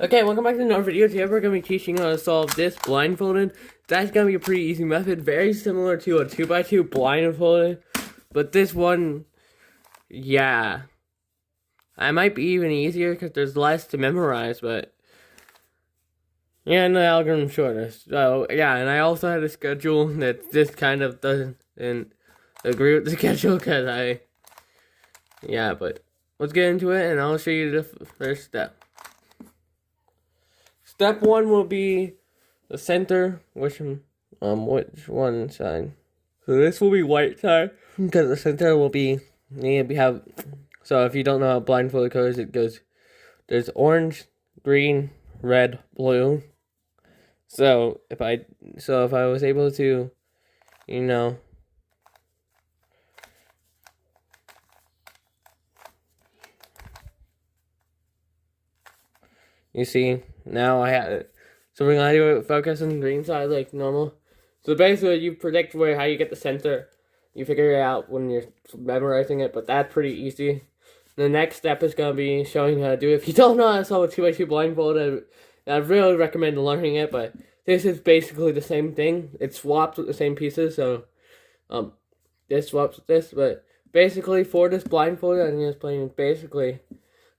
Okay, welcome back to another video. Today we're going to be teaching how to solve this blindfolded. That's going to be a pretty easy method, very similar to a 2x2 blindfolded. But this one, yeah, it might be even easier because there's less to memorize, but yeah, and the algorithm's shorter. So yeah, and I also had a schedule that this kind of doesn't agree with the schedule because yeah, but let's get into it and I'll show you the first step. Step 1 will be the center, which one side. So this will be white side because the center will be so if you don't know how blindfolded colors it goes, there's orange, green, red, blue. So if I was able to, you see, now I have it. So we're gonna do it, focus on the green side like normal. So basically you predict how you get the center. You figure it out when you're memorizing it, but that's pretty easy. The next step is gonna be showing you how to do it. If you don't know how to solve a 2x2 blindfold, I really recommend learning it, but this is basically the same thing. It swaps with the same pieces, so this swaps with this, but basically for this blindfold I'm just playing basically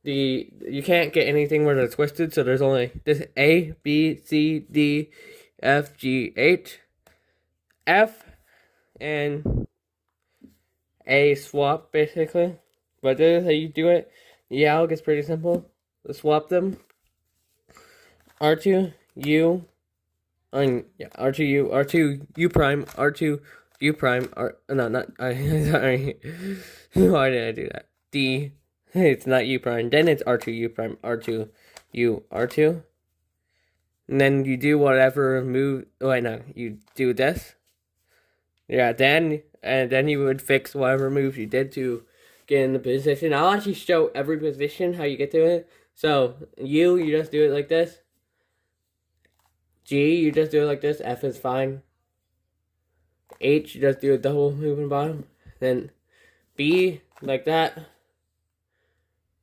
you can't get anything where they're twisted, so there's only this A, B, C, D, F, G, H, F, and A swap, basically. But this is how you do it. The alg is pretty simple. To swap them. R2, U, R2, U, R2, U prime, R2, U prime, sorry. Why did I do that? D, it's not U prime. Then it's R2, U prime, R2, U, R2. And then you do whatever move. Oh, wait, no. You do this. Yeah, then you would fix whatever move you did to get in the position. I'll actually show every position how you get to it. So, you just do it like this. G, you just do it like this. F is fine. H, you just do a double move in the bottom. Then B, like that.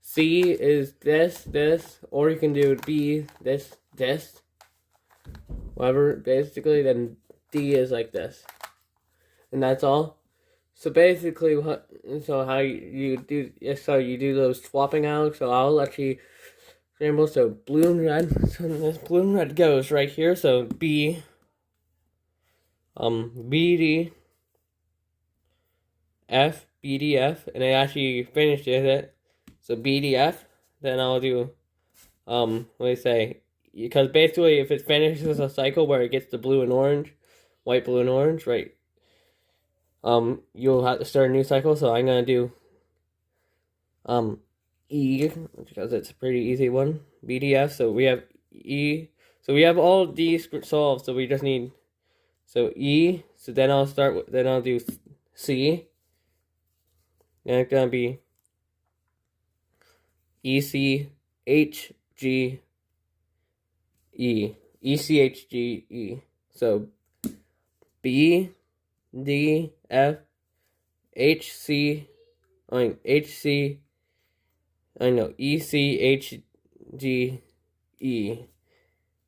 C is this, or you can do B, this, whatever, basically. Then D is like this, and that's all. So basically, how you do those swapping out. So I'll actually scramble. So blue and red. So this blue and red goes right here. So B, BD, F, BDF, and I actually finished it. So BDF, then I'll do, what do you say? Because basically, if it finishes a cycle where it gets the blue and orange, white, blue, and orange, right? You'll have to start a new cycle. So I'm gonna do, E, because it's a pretty easy one. BDF. So we have E. So we have all these solved. So we just need, so E. So then I'll do C. And it's gonna be ECHGE. ECHGE. So B, D, F, HC, HC, ECHGE.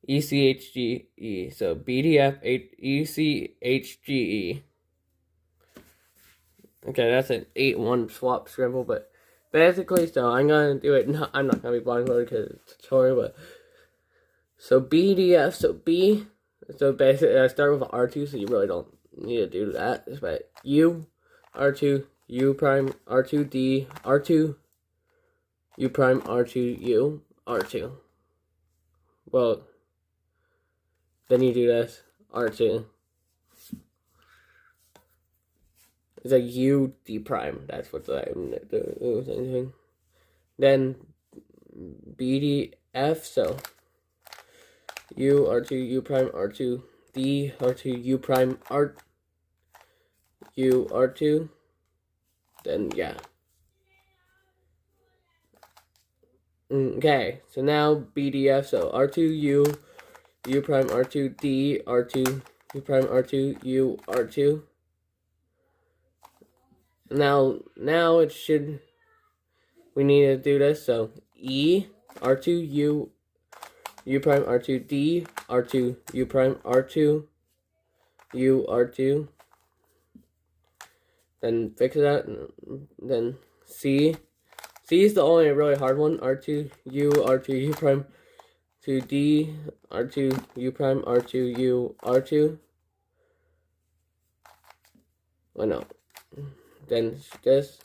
ECHGE. So BDF, ECHGE. Okay, that's an 8-1 swap scribble, but basically, so I'm gonna do it. No, I'm not gonna be blindfolded because it's a tutorial, but so BDF, so B, so basically I start with R2, so you really don't need to do that. But U, R2, U prime, R2, D, R2, U prime, R2, U, R2. Well, then you do this, R2. It's a U, D prime. That's what I'm doing. Then BDF, so U, R2, U prime, R2, D, R2, U prime, R, U, R2. Then, yeah. Okay, so now BDF, so R2, U prime, R2, D, R2, U prime, R2, U, R2. Now it should, we need to do this, so E, R2, U, U prime R2 D R2 U prime R2 U R2. Then fix that. Then C. C is the only really hard one. R2 U prime 2D R2 U prime R2 U R2. Oh no. Then this.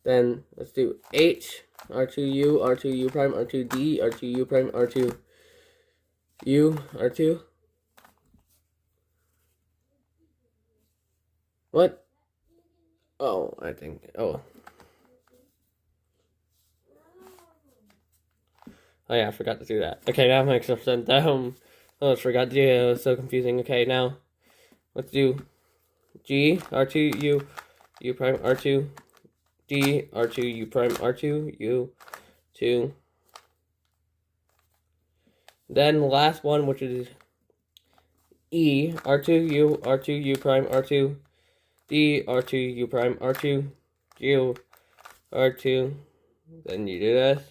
Then let's do H R2 U prime R2 D R2 U prime R2 U R2. What? Oh, I think. Oh. Oh yeah, I forgot to do that. Okay, now it makes sense. Oh, I forgot to do it. It was so confusing. Okay, now let's do G R2 U prime R2 D R2 U prime R2 U 2. Then the last one, which is E R2 U prime R2 D R2 U prime R2 U R2. Then you do this.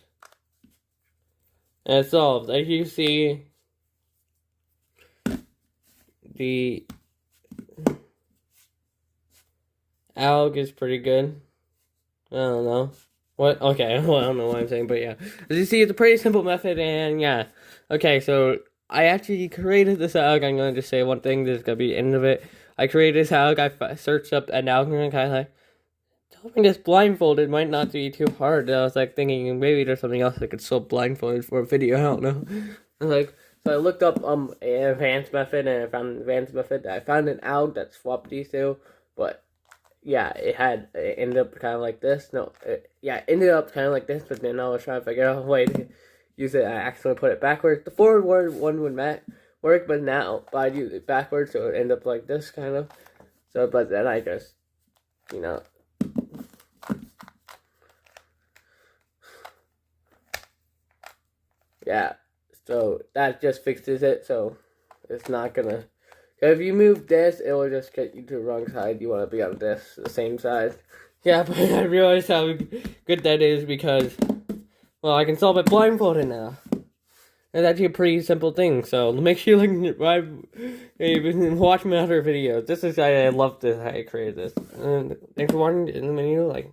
And it's solved. As you see, the alg is pretty good. I don't know. What? Okay, well, I don't know what I'm saying, but yeah. As you see, it's a pretty simple method, and yeah. Okay, so I actually created this alg. I'm going to just say one thing. This is going to be the end of it. I created this alg. I searched up an algorithm, kind of like, solving this blindfolded might not be too hard. I was like thinking maybe there's something else I could solve blindfolded for a video. I don't know. So I looked up an advanced method, and I found an advanced method. I found an alg that swapped these two, but yeah, it ended up kind of like this. No, it ended up kind of like this, but then I was trying to figure out a way to use it. I accidentally put it backwards. The forward one would work, but now I use it backwards, so it ended up like this kind of. So, but then I just, you know. Yeah, so that just fixes it, so it's not gonna. If you move this, it will just get you to the wrong side. You want to be on this, the same side. Yeah, but I realize how good that is because, well, I can solve it blindfolded now. It's actually a pretty simple thing, so make sure you watch my other videos. I love this, how I created this. And thanks for watching, and the video, like.